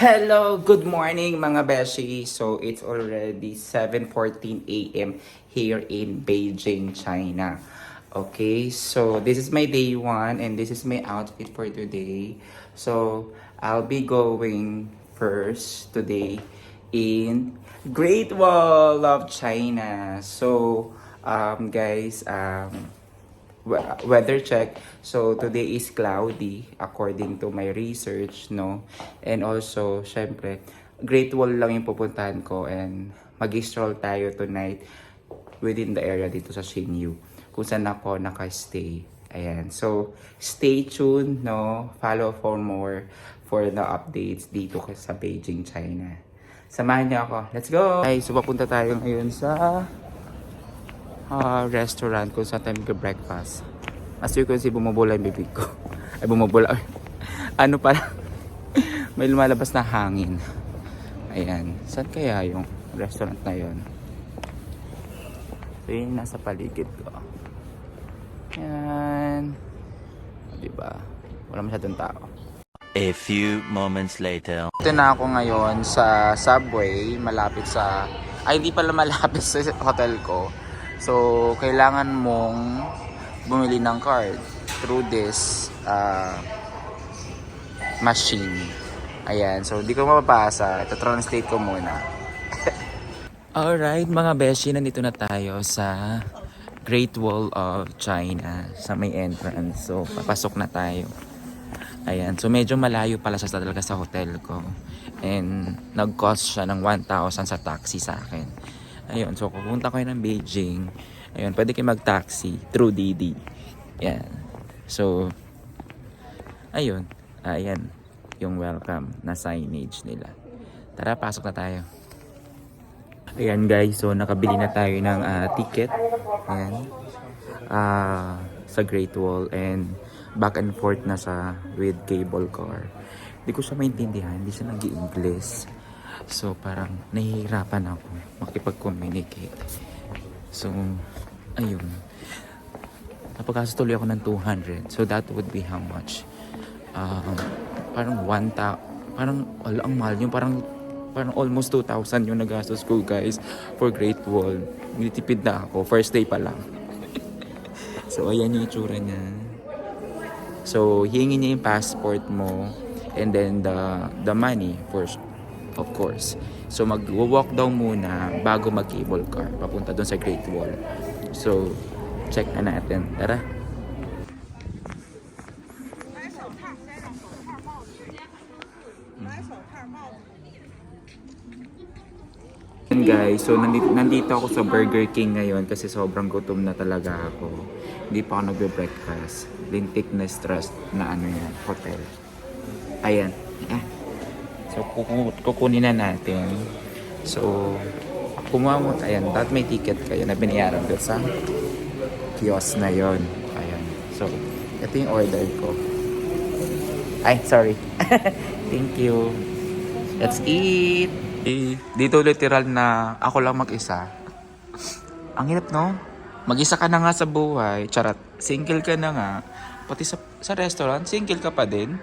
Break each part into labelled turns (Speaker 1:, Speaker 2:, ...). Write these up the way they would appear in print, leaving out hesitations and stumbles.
Speaker 1: Hello, good morning mga beshi. So it's already 7:14 a.m. here in Beijing, China. Okay, so this is my day one and this is my outfit for today. So I'll be going first today in Great Wall of China. So guys, weather check. So today is cloudy according to my research, no? And also, syempre, Great Wall lang yung pupuntahan ko and mag-stroll tayo tonight within the area dito sa Xinyu kung saan ako naka-stay. Ayan. So, stay tuned, no? Follow for more for the updates dito sa Beijing, China. Samahan niyo ako. Let's go! Ay, so papunta tayo ngayon sa restaurant kung saan tayo mag-breakfast. As you can see, bumubula yung bibig ko. Ay, bumubula. Ano pala? May lumalabas na hangin. Ayan. Saan kaya yung restaurant na yun? So, yun nasa paligid ko. Ayan. Diba? Wala masyadong tao.
Speaker 2: A few moments later.
Speaker 1: Ito na ako ngayon sa subway. Malapit sa... Ay, hindi pala malapit sa hotel ko. So, kailangan mong bumili ng card through this machine. Ayan. So, di ko mapapasa. Ito, translate ko muna. Alright, mga beshi. Nandito na tayo sa Great Wall of China. Sa may entrance. So, papasok na tayo. Ayan. So, medyo malayo pala siya talaga sa hotel ko. And, nag-cost siya ng 1,000 sa taxi sa akin. Ayun, so pupunta ko ng Beijing. Ayun, pwede kayo mag-taxi through Didi. Yan. So, ayun. Ayan, yung welcome na signage nila. Tara, pasok na tayo. Ayan guys, so nakabili na tayo ng ticket. Ayan. Sa Great Wall and back and forth na sa with cable car. Hindi ko siya maintindihan, hindi siya nag-i-English. So, parang nahihirapan ako makipag-communicate. So, ayun. Napagkaso tuloy ako ng 200. So, that would be how much? Parang ang mahal yung parang almost 2,000 yung nagastos ko guys for Great Wall. Nitipid na ako. First day pa lang. So, ayan yung itsura niya. So, hihingi niya yung passport mo and then the money first. Of course. So mag-walk daw muna bago mag-cable car papunta doon sa Great Wall. So check na natin. Tara. And guys, so nandito ako sa Burger King ngayon kasi sobrang gutom na talaga ako. Hindi pa ako nagbe-breakfast. Lintik na stress na hotel. Ayan. So, kukunin na natin. So, kumuha mo. Ayan, dapat may ticket kayo na binayaran doon sa kiosk na yon. Ayan. So, ito yung order ko. Ay, sorry. Thank you. Let's eat. Dito literal na ako lang mag-isa. Ang hirap, no? Mag-isa ka na nga sa buhay. Charot. Single ka na nga. Pati sa restaurant, single ka pa din.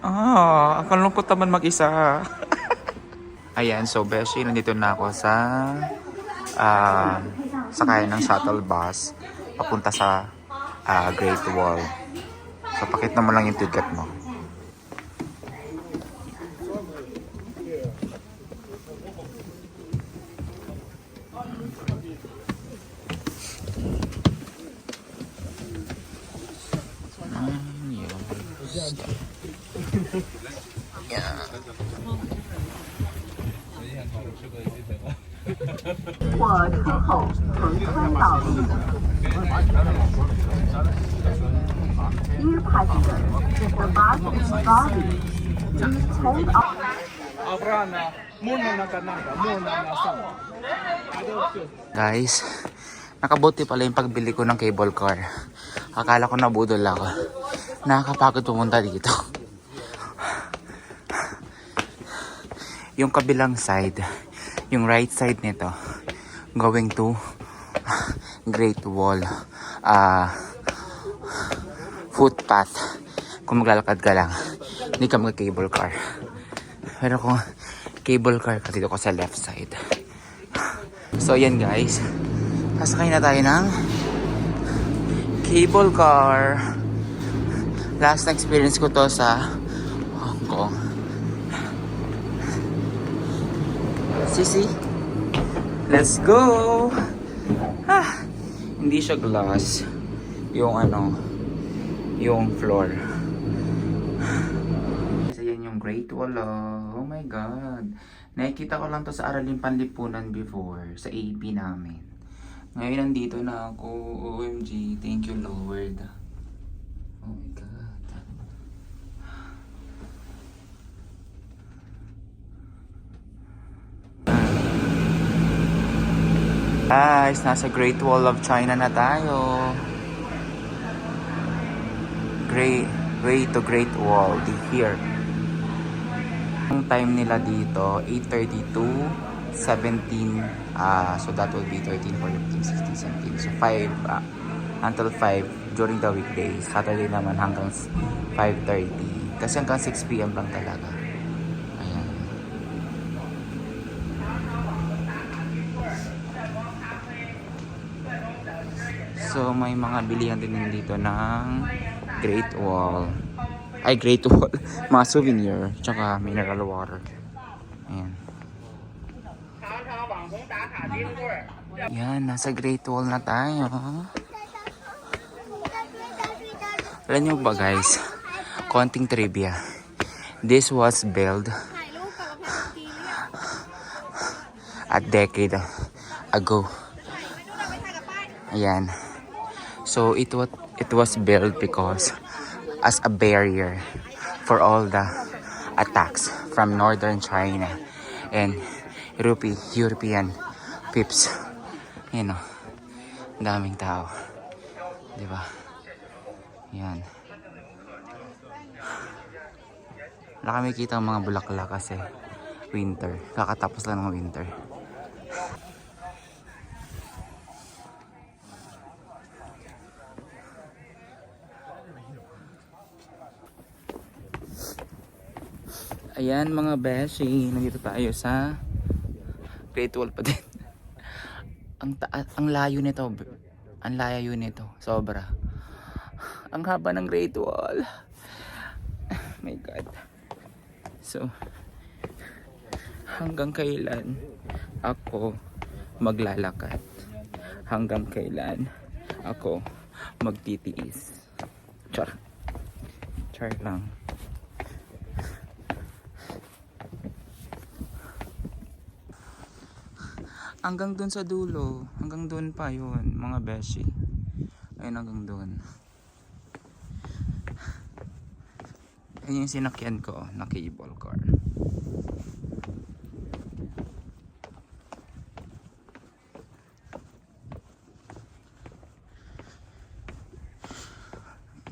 Speaker 1: Ang kalungkot naman mag-isa. Ayan, so beshi, nandito na ako sa sakay ng shuttle bus papunta sa Great Wall. So pakita mo lang yung ticket mo. Yeah.
Speaker 3: 火车后横穿道路。Dear passengers, the bus is boarding. Please hold on.
Speaker 1: Guys, nakabuti pala yung pagbili ko ng cable car. Akala ko nabudol ako. Nakakapagod pumunta dito. Yung kabilang side, yung right side nito, going to Great Wall footpath. Kung maglalakad ka lang, Hindi ka mag-cable car. Pero kung cable car ka, dito ko sa left side. So, yan guys. Sasakay na tayo ng cable car. Last na experience ko to sa Hong Kong. Sisi, let's go! Hindi siya glass. Yung yung floor. So, yan yung Great Wall. Oh my God. Nakikita ko lang to sa Araling Panlipunan before. Sa AP namin. Ngayon nandito na ako. OMG. Thank you, Lord. Oh my God. Guys, nasa Great Wall of China na tayo. Way to Great Wall. Here. Ang time nila dito, 8:32, 17, so that will be 13, 14, 15, 16. So 5, until 5 during the weekdays. Saturday naman hanggang 5:30. Kasi hanggang 6 PM lang talaga. Ayan. So may mga bilihan din dito ng Great Wall. Ay, Great Wall. Mga souvenir. Tsaka mineral water. Ayan. Yan, nasa Great Wall na tayo. Alam nyo ba guys, konting trivia. This was built a decade ago. Ayan. So it was built because as a barrier for all the attacks from northern China and European pips. You know, daming tao. Diba? Yan. Wala kami kita ang mga bulaklak kasi winter. Kakatapos lang ng winter. Ayan mga beshi, nandito tayo sa Great Wall pa din. Ang layo nito. Ang layo nito. Sobra. Ang haba ng Great Wall. My God. So, hanggang kailan ako maglalakad? Hanggang kailan ako magtitiis? Char. Char lang. Hanggang dun sa dulo. Hanggang dun pa yun, mga beshi. Ayun, hanggang dun. Ayun yung sinakyan ko na cable car.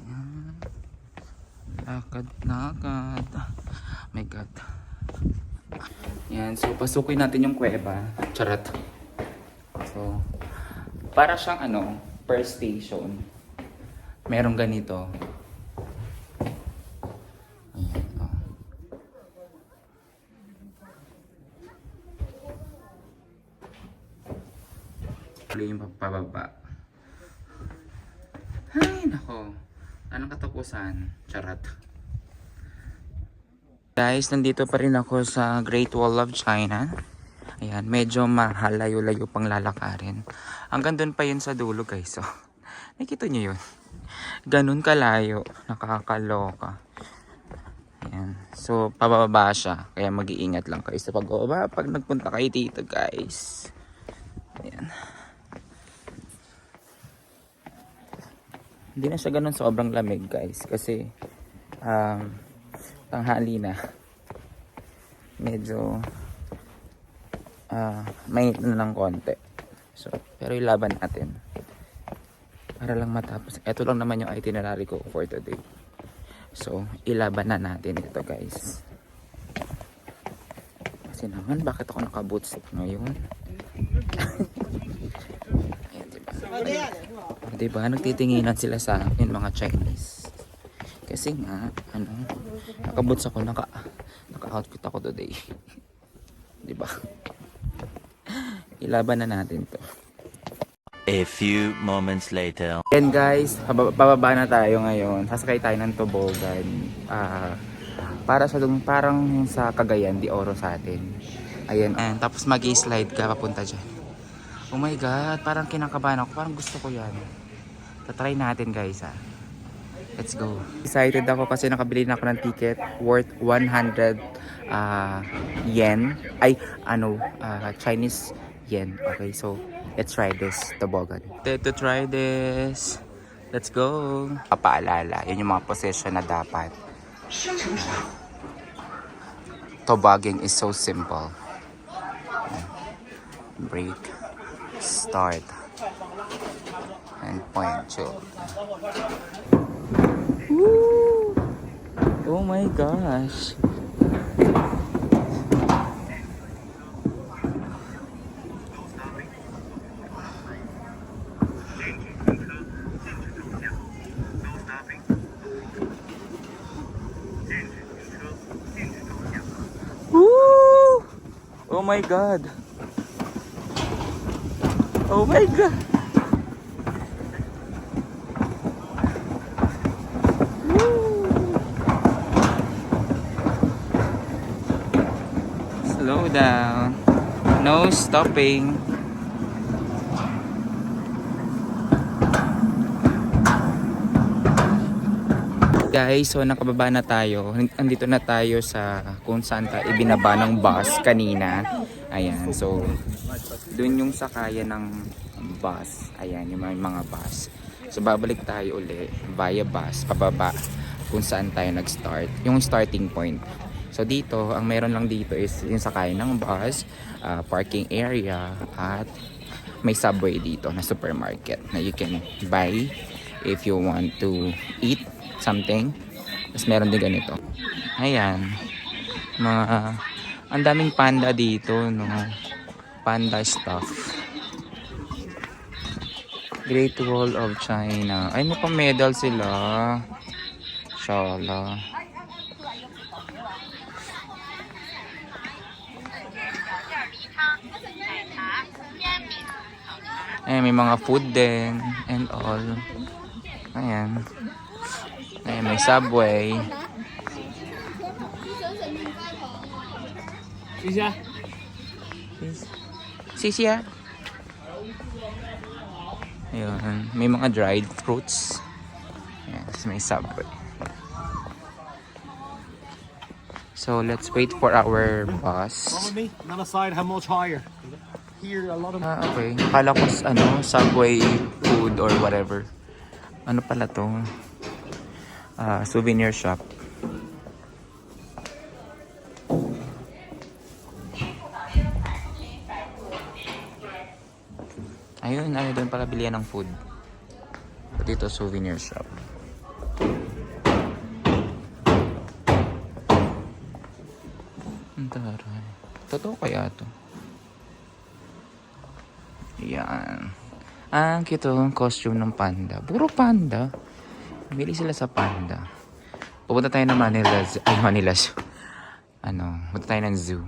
Speaker 1: Ayan. Lakad. My God. Yan, so pasukin natin yung kuweba. Charot. So, para siyang per station. Merong ganito. Ayan, oh. Tuloy yung pababa. Ay, nako. Anong katapusan? Charot. Guys, nandito pa rin ako sa Great Wall of China. Ayan, medyo mahal, layo-layo pang lalakarin. Hanggang doon pa yun sa dulo guys. So, nakikita nyo yun. Ganun kalayo. Nakakaloka. Ayan. So, pababa siya. Kaya mag-iingat lang kayo sa pagbaba pag nagpunta kayo dito guys. Ayan. Hindi na siya ganun sobrang lamig guys. Kasi, tanghali na. Medyo mainit na ng konti. So, pero ilaban natin. Para lang matapos. Ito lang naman yung itinerary ko for today. So, ilaban na natin ito guys. Kasi naman, bakit ako naka-boots ngayon? Ayan, diba? Diba? Nagtitinginan sila sa akin mga Chinese. Kasi nga, Nakaboots ako, naka-outfit ako today. Di ba? Ilaban na natin to.
Speaker 2: A few moments later.
Speaker 1: Yan guys, pababa na tayo ngayon. Sasakay tayo ng tobogan. Para sa parang sa Cagayan de Oro sa atin. Ayan. And, tapos mag-slide ka papunta dyan. Oh my god, parang kinakabahan ako. Parang gusto ko yan. Tatry natin guys ha. Let's go. Excited ako kasi nakabili na ako ng ticket worth 100 yen. Ay, Chinese yen. Okay, so let's try this tobogan. To try this. Let's go. Papaalala, yun yung mga position na dapat. Tobogging is so simple. Break, start, and point, chill. Woo! Oh my gosh. Woo! Oh my god. Oh my god. Slow down. No stopping. Guys, so nakababa na tayo. Andito na tayo sa kung saan tayo ibinaba ng bus kanina. Ayan, so doon yung sakayan ng bus. Ayan, yung mga bus. So babalik tayo uli via bus, pababa kung saan tayo nag-start. Yung starting point. So dito, ang meron lang dito is yung sakayan ng bus, parking area, at may subway dito na supermarket na you can buy if you want to eat something. Tapos meron din ganito. Ayan. Ang daming panda dito, no? Panda stuff. Great Wall of China. Ay, may pang medal sila. Shala. Ayan, may mga food din and all. Ayan. Ayan, may subway. Sisya. Ayan, may mga dried fruits. Ayan, may subway. So, let's wait for our bus.
Speaker 4: Follow me. On the side, how much higher? Here, a lot of.
Speaker 1: Okay. Kala ko subway food or whatever. Ano pala to? Souvenir shop. Ayun, doon pala bilihan ng food. Dito, souvenir shop. Ang taray. Totoo kaya to? Yan. Ang cute ang costume ng panda. Puro panda. Bili sila sa panda. Pupunta tayo ng Manila Zoo. Punta tayo ng zoo.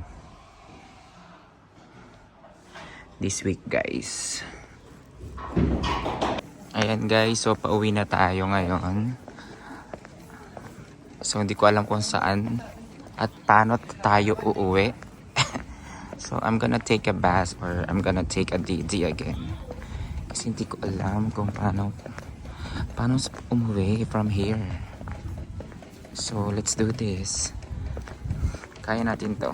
Speaker 1: This week, guys. Ayan, guys. So, pauwi na tayo ngayon. So, hindi ko alam kung saan at paano tayo uuwi. So, I'm gonna take a bus or I'm gonna take a DD again. Kasi hindi ko alam kung paano umuwi from here. So, let's do this. Kaya natin to.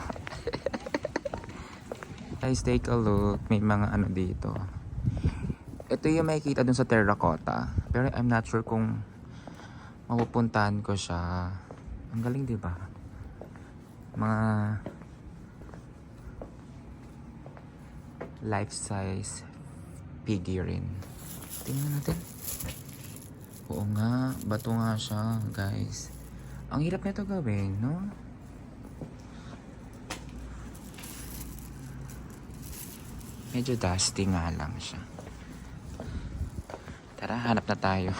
Speaker 1: Guys, take a look. May mga dito. Ito yung makikita dun sa terracotta. Pero I'm not sure kung mapupuntahan ko siya. Ang galing, di ba? Mga life-size figurine. Tingnan natin. Oo nga, bato nga siya, guys. Ang hirap nito gawin, no? Medyo dusty nga lang siya. Tara, hanap na tayo.